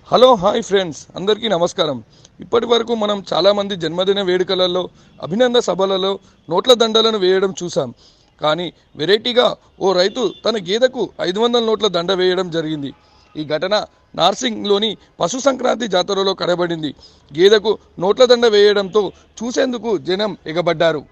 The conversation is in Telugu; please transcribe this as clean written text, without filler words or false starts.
హలో హాయ్ ఫ్రెండ్స్, అందరికీ నమస్కారం. ఇప్పటి వరకు మనం చాలామంది జన్మదిన వేడుకలలో, అభినందన సభలలో నోట్ల దండలను వేయడం చూసాం. కానీ వెరైటీగా ఓ రైతు తన గేదెకు 500 నోట్ల దండ వేయడం జరిగింది. ఈ ఘటన నార్సింగ్లోని పశు సంక్రాంతి జాతరలో కనబడింది. గేదెకు నోట్ల దండ వేయడంతో చూసేందుకు జనం ఎగబడ్డారు.